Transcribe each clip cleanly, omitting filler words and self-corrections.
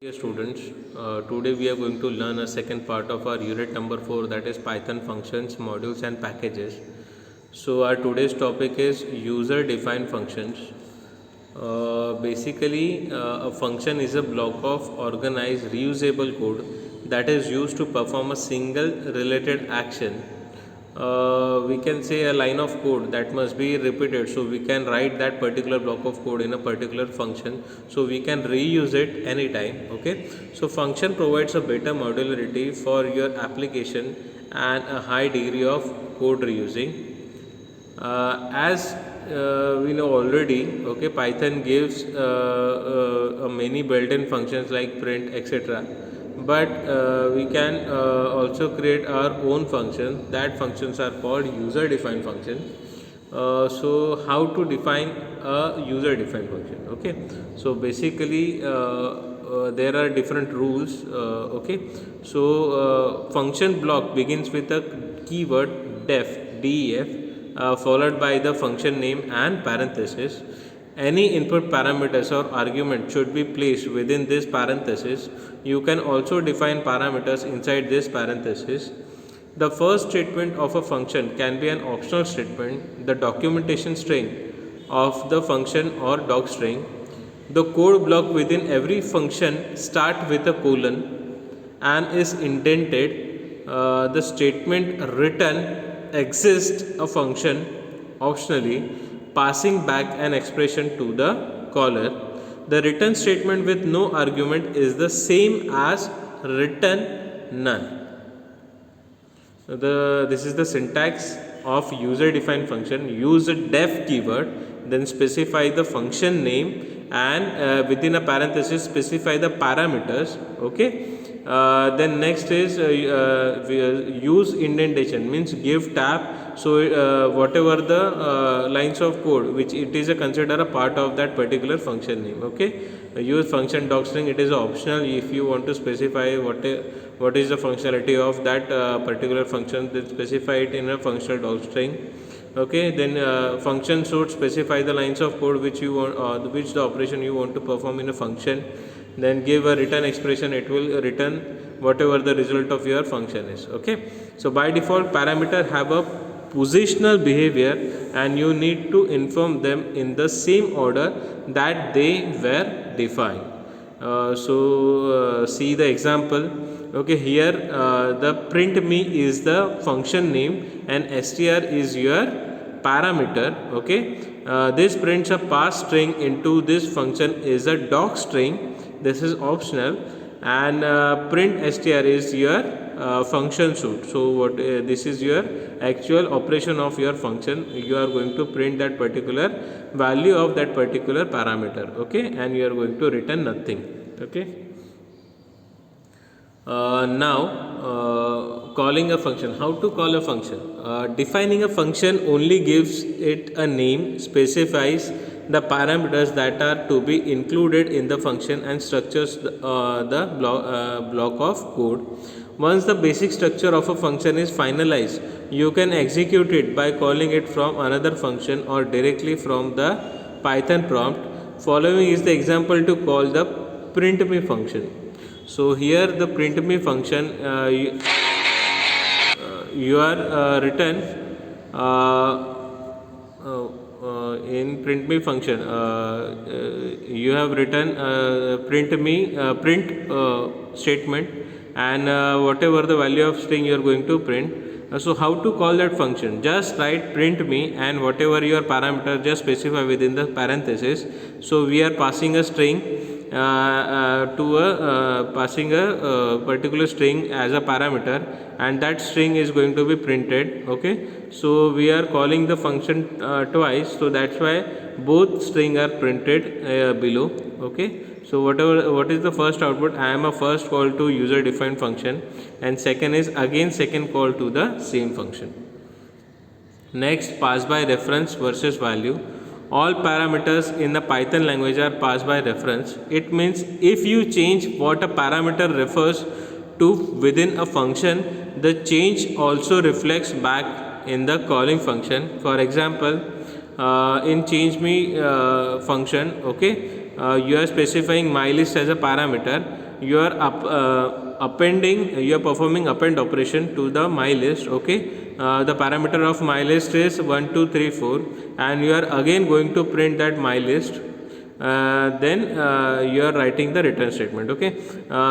Dear students, today we are going to learn a second part of our unit number 4, that is Python functions, modules and packages. So our today's topic is user defined functions. A function is a block of organized reusable code that is used to perform a single related action. We can say a line of code that must be repeated, so we can write that particular block of code in a particular function, so we can reuse it anytime. Okay, so function provides a better modularity for your application and a high degree of code reusing. As we know already, okay, Python gives many built-in functions like print, etc. But we can also create our own functions. That functions are called user-defined functions. So how to define a user-defined function? Okay, so basically there are different rules. Okay, so function block begins with a keyword def, followed by the function name and parenthesis. Any input parameters or argument should be placed within this parenthesis. You can also define parameters inside this parenthesis. The first statement of a function can be an optional statement, the documentation string of the function or doc string. The code block within every function start with a colon and is indented. The statement return exists a function optionally passing back an expression to the caller. The return statement with no argument is the same as return none. This is the syntax of user defined function. Use a def keyword, then specify the function name, and within a parenthesis specify the parameters. Okay, then next is use indentation, means give tab, so whatever the lines of code which it is considered a part of that particular function name. Okay, use function docstring, it is optional. If you want to specify what is the functionality of that particular function, then specify it in a functional docstring. Okay, then function should specify the lines of code which you want, which the operation you want to perform in a function. Then give a return expression, it will return whatever the result of your function is. Okay, so by default parameter have a positional behavior and you need to inform them in the same order that they were defined. See the example. Okay, here the print me is the function name and str is your parameter. Okay, this prints a pass string into this function is a doc string. This is optional, and print str is your function suit. So what this is your actual operation of your function. You are going to print that particular value of that particular parameter. Okay, and you are going to return nothing. Okay. Now calling a function. How to call a function? Defining a function only gives it a name, specifies the parameters that are to be included in the function, and structures the block of code. Once the basic structure of a function is finalized, you can execute it by calling it from another function or directly from the Python prompt. Following is the example to call the printme function. So here the printme function, you are written in printme function, you have written print statement, and whatever the value of string you are going to print. So how to call that function? Just write print me and whatever your parameter just specify within the parenthesis. So we are passing a string passing a particular string as a parameter, and that string is going to be printed. Okay, so we are calling the function twice, so that's why both string are printed below. Okay, so what is the first output? I am a first call to user defined function, and second is again second call to the same function. Next, pass by reference versus value. All parameters in the Python language are passed by reference. It means if you change what a parameter refers to within a function, the change also reflects back in the calling function. For example, in change me function, okay, you are specifying my list as a parameter, you are you are performing append operation to the my list. Okay, the parameter of my list is 1 2 3 4, and you are again going to print that my list. Then you are writing the return statement. Okay,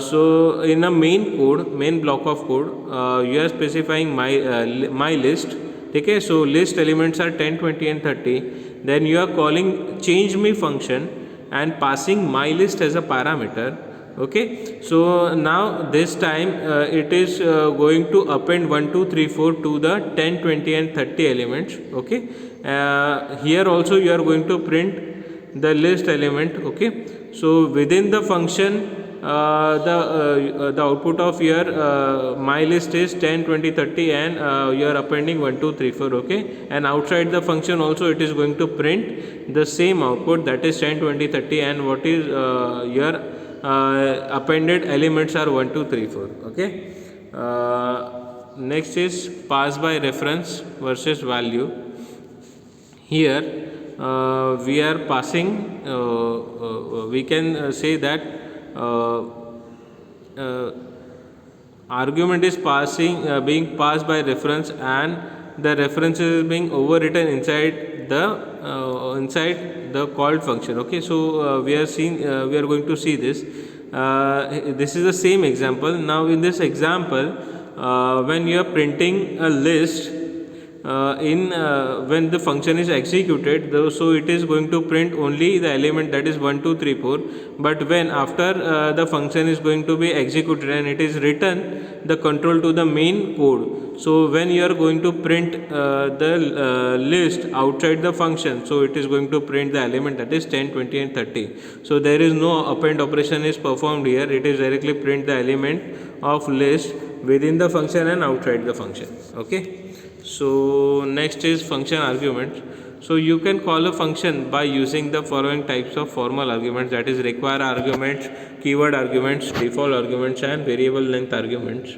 so in a main block of code, you are specifying my list. Okay, so list elements are 10 20 and 30. Then you are calling change me function and passing my list as a parameter. Okay, so now this time it is going to append 1 2 3 4 to the 10 20 and 30 elements. Okay, here also you are going to print the list element. Okay, so within the function, the output of your my list is 10 20 30, and you are appending 1 2 3 4. Okay, and outside the function also it is going to print the same output, that is 10 20 30, and what is your appended elements are 1 2 3 4. Okay, next is pass by reference versus value. Here we are passing, we can say that argument is being passed by reference, and the reference is being overwritten inside the called function. Okay, so we are going to see this. This is the same example. Now in this example, when you are printing a list, when the function is executed, so it is going to print only the element, that is 1 2 3 4. But when after the function is going to be executed and it is written the control to the main code, so when you are going to print the list outside the function, so it is going to print the element, that is 10 20 and 30. So there is no append operation is performed here, it is directly print the element of list within the function and outside the function. Okay, so next is function arguments. So you can call a function by using the following types of formal arguments, that is require arguments, keyword arguments, default arguments, and variable length arguments.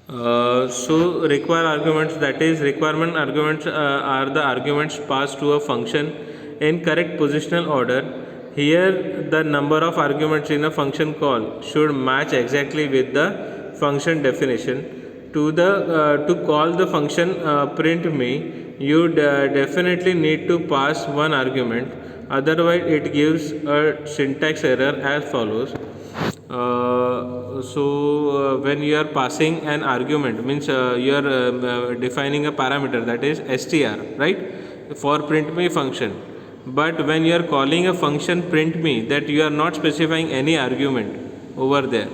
So require arguments, that is requirement arguments are the arguments passed to a function in correct positional order. Here the number of arguments in a function call should match exactly with the function definition. To call the function print me, you definitely need to pass one argument, otherwise it gives a syntax error as follows. When you are passing an argument, means you are defining a parameter, that is str, right, for print me function. But when you are calling a function print me, that you are not specifying any argument over there.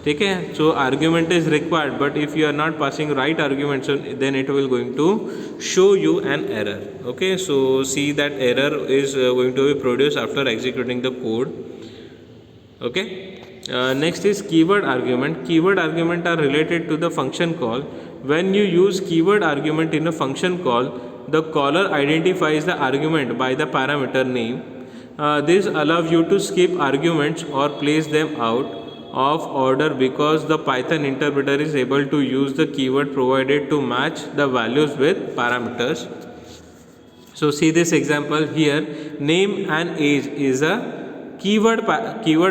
Okay, so argument is required, but if you are not passing right arguments, then it will going to show you an error. Okay, so see that error is going to be produced after executing the code. Okay, next is keyword argument. Keyword argument are related to the function call. When you use keyword argument in a function call, the caller identifies the argument by the parameter name. This allows you to skip arguments or place them out of order, because the Python interpreter is able to use the keyword provided to match the values with parameters. So see this example here, name and age is a keyword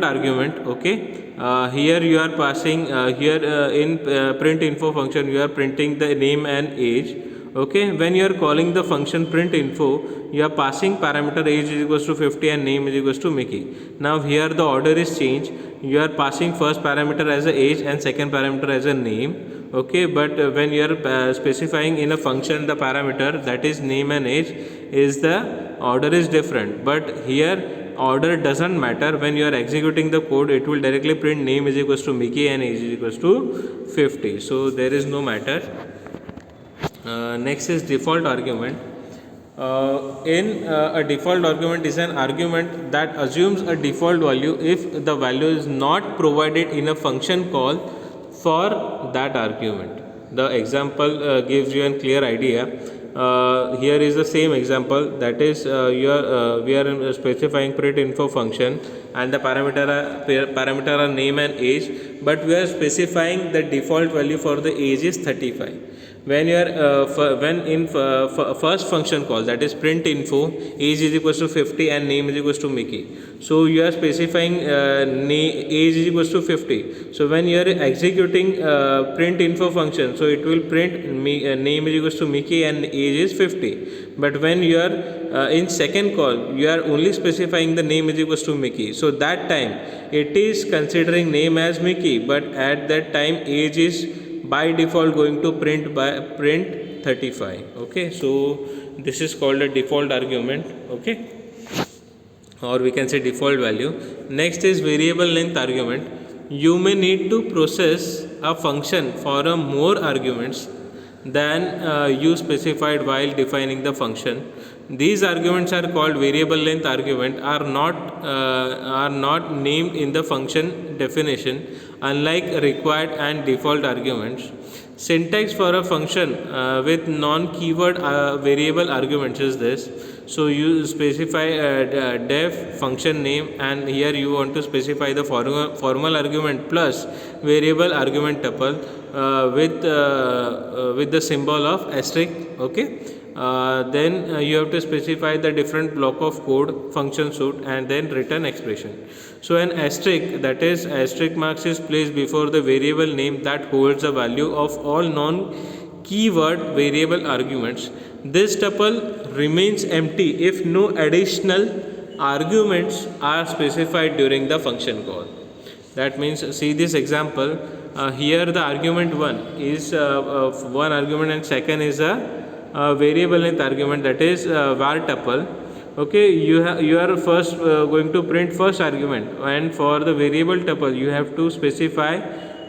argument. Okay, here you are passing in print info function, you are printing the name and age. Okay, when you are calling the function print info, you are passing parameter age is equals to 50 and name is equals to Mickey. Now here the order is changed, you are passing first parameter as a age and second parameter as a name. Okay, but when you are specifying in a function the parameter, that is name and age, is the order is different. But here order doesn't matter. When you are executing the code, it will directly print name is equals to Mickey and age is equals to 50. So there is no matter. Next is default argument. A default argument is an argument that assumes a default value if the value is not provided in a function call for that argument. The example gives you a clear idea. Here is the same example, that is we are specifying print info function and the parameter are name and age, but we are specifying the default value for the age is 35. When you are when in first function call, that is print info, age is equals to 50 and name is equals to Mickey. So you are specifying age is equals to 50. So when you are executing print info function, so it will print name is equals to Mickey and age is 50. But when you are in second call, you are only specifying the name is equals to Mickey. So that time it is considering name as Mickey, but at that time age is by default going to print 35. Okay, so this is called a default argument. Okay, or we can say default value. Next is variable length argument. You may need to process a function for a more arguments than you specified while defining the function. These arguments are called variable length argument, are not named in the function definition, unlike required and default arguments. Syntax for a function with non-keyword variable arguments is this. So you specify def function name, and here you want to specify the formal argument plus variable argument tuple with the symbol of asterisk. Okay, then you have to specify the different block of code, function suite, and then return expression. So an asterisk, that is asterisk marks, is placed before the variable name that holds the value of all non-keyword variable arguments. This tuple remains empty if no additional arguments are specified during the function call. That means, see this example, here the argument 1 is one argument and second is a variable length argument, that is var tuple. Okay, you are first going to print first argument, and for the variable tuple you have to specify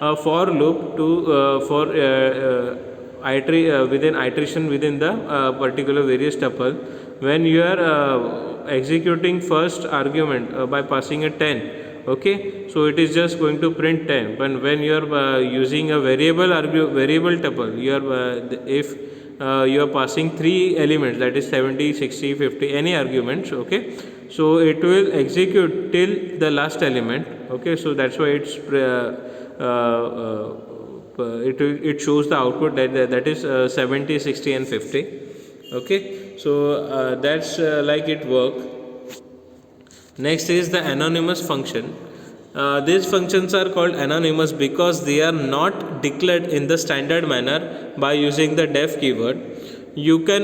a for loop to within iteration within the particular various tuple. When you are executing first argument by passing a 10, okay, so it is just going to print 10. But when you are using a variable tuple, you are if you are passing 3 elements, that is 70, 60, 50, any arguments, okay, so it will execute till the last element. Okay, so that's why it's it shows the output that is 70, 60 and 50. Okay, so that's like it work. Next is the anonymous function. These functions are called anonymous because they are not declared in the standard manner by using the def keyword. You can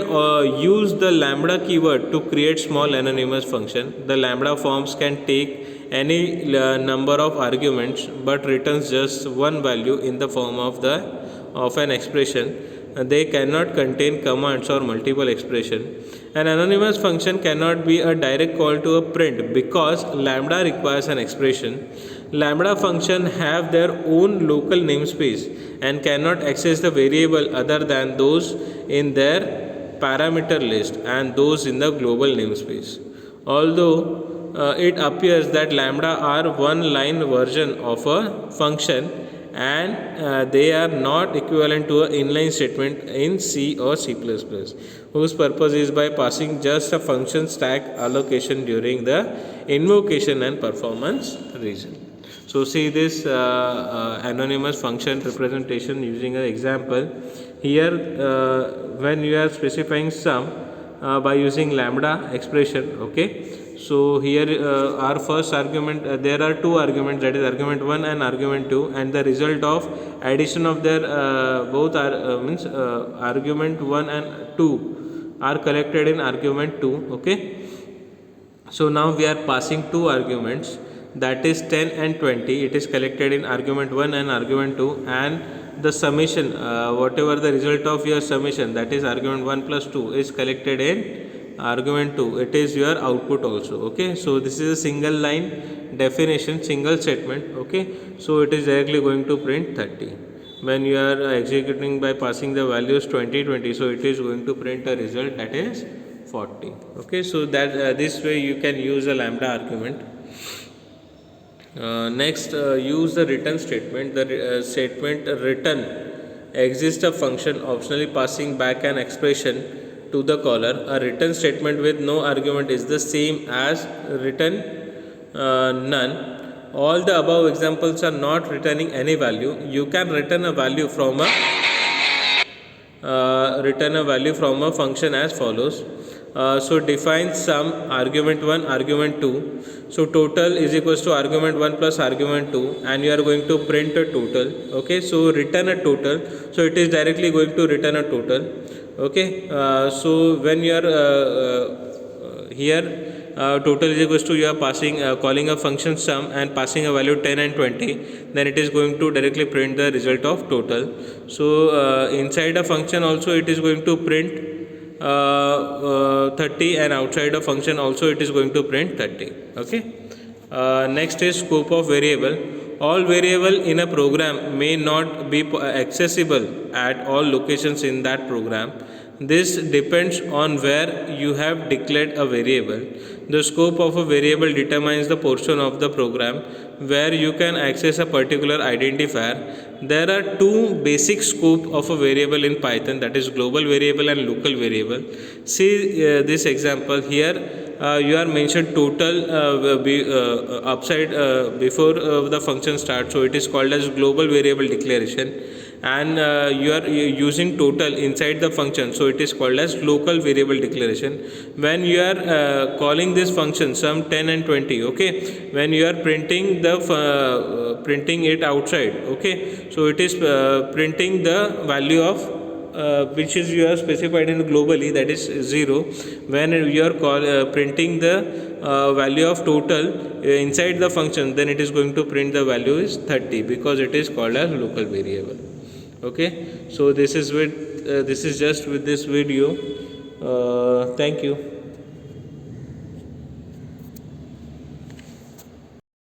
use the lambda keyword to create small anonymous function. The lambda forms can take any number of arguments but returns just one value in the form of an expression. They cannot contain commands or multiple expression. An anonymous function cannot be a direct call to a print because lambda requires an expression. Lambda function have their own local namespace and cannot access the variable other than those in their parameter list and those in the global namespace. Although it appears that lambda are one line version of a function, and they are not equivalent to an inline statement in C or C++, whose purpose is by passing just a function stack allocation during the invocation and performance region. So see this anonymous function representation using an example. Here when you are specifying sum by using lambda expression, okay, so here our first argument, there are two arguments, that is argument 1 and argument 2, and the result of addition of their both are means argument 1 and 2 are collected in argument 2. Okay, so now we are passing two arguments, that is 10 and 20. It is collected in argument 1 and argument 2, and the summation, whatever the result of your summation, that is argument 1 plus 2, is collected in argument 2. It is your output also. Okay, so this is a single line definition, single statement. Okay, so it is directly going to print 30. When you are executing by passing the values 20, 20, so it is going to print a result that is 40. Okay, so that this way you can use a lambda argument. Next, use the return statement. The statement return exists a function optionally passing back an expression to the caller. A return statement with no argument is the same as return none. All the above examples are not returning any value. You can return a value from a return a value from a function as follows. So define sum argument 1 argument 2. So total is equals to argument 1 plus argument 2, and you are going to print a total. Okay, so return a total. So it is directly going to return a total. Okay, so when you are here total is equals to, you are passing calling a function sum and passing a value 10 and 20, then it is going to directly print the result of total. So inside a function also it is going to print 30, and outside a function also it is going to print 30. Okay, next is scope of variable. All variable in a program may not be accessible at all locations in that program. This depends on where you have declared a variable. The scope of a variable determines the portion of the program where you can access a particular identifier. There are two basic scope of a variable in Python, that is global variable and local variable. See this example here. You are mentioned total upside before the function starts, so it is called as global variable declaration, and you are using total inside the function, so it is called as local variable declaration. When you are calling this function sum 10 and 20, okay, when you are printing the printing it outside, okay, so it is printing the value of which is you have specified in globally, that is 0. When you are printing the value of total inside the function, then it is going to print the value is 30, because it is called as local variable. Okay, so this is with this is just with this video. Thank you.